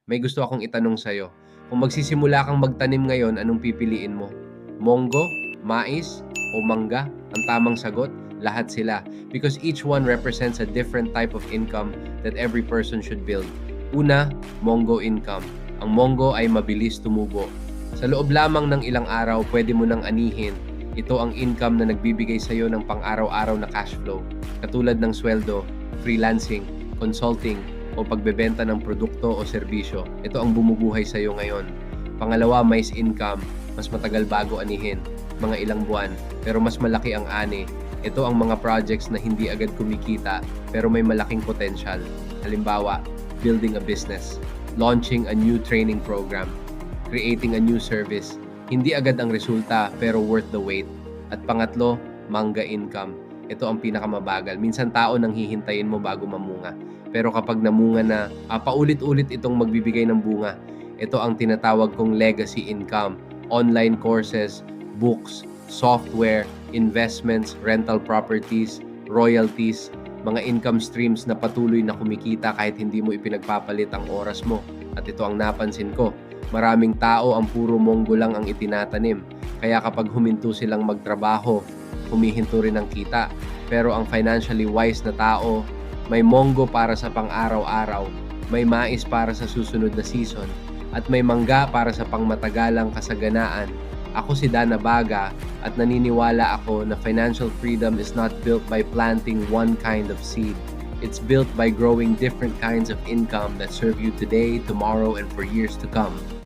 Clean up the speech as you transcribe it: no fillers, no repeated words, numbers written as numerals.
May gusto akong itanong sa'yo. Kung magsisimula kang magtanim ngayon, anong pipiliin mo? Monggo, mais, o mangga? Ang tamang sagot, lahat sila. Because each one represents a different type of income that every person should build. Una, monggo income. Ang monggo ay mabilis tumubo. Sa loob lamang ng ilang araw, pwede mo nang anihin. Ito ang income na nagbibigay sa'yo ng pang-araw-araw na cash flow. Katulad ng sweldo, freelancing, consulting, o pagbebenta ng produkto o serbisyo. Ito ang bumubuhay sa iyo ngayon. Pangalawa, mais income. Mas matagal bago anihin, mga ilang buwan, pero mas malaki ang ani. Ito ang mga projects na hindi agad kumikita, pero may malaking potensyal. Halimbawa, building a business, launching a new training program, creating a new service. Hindi agad ang resulta, pero worth the wait. At pangatlo, mangga income. Ito ang pinakamabagal. Minsan tao nang hihintayin mo bago mamunga. Pero kapag namunga na, paulit-ulit itong magbibigay ng bunga. Ito ang tinatawag kong legacy income. Online courses, books, software, investments, rental properties, royalties, mga income streams na patuloy na kumikita kahit hindi mo ipinagpapalit ang oras mo. At ito ang napansin ko. Maraming tao ang puro monggo lang ang itinatanim. Kaya kapag huminto silang magtrabaho, humihinto rin ang kita. Pero ang financially wise na tao, may monggo para sa pang-araw-araw, may mais para sa susunod na season, at may mangga para sa pangmatagalang kasaganaan. Ako si Dana Baga at naniniwala ako na financial freedom is not built by planting one kind of seed. It's built by growing different kinds of income that serve you today, tomorrow, and for years to come.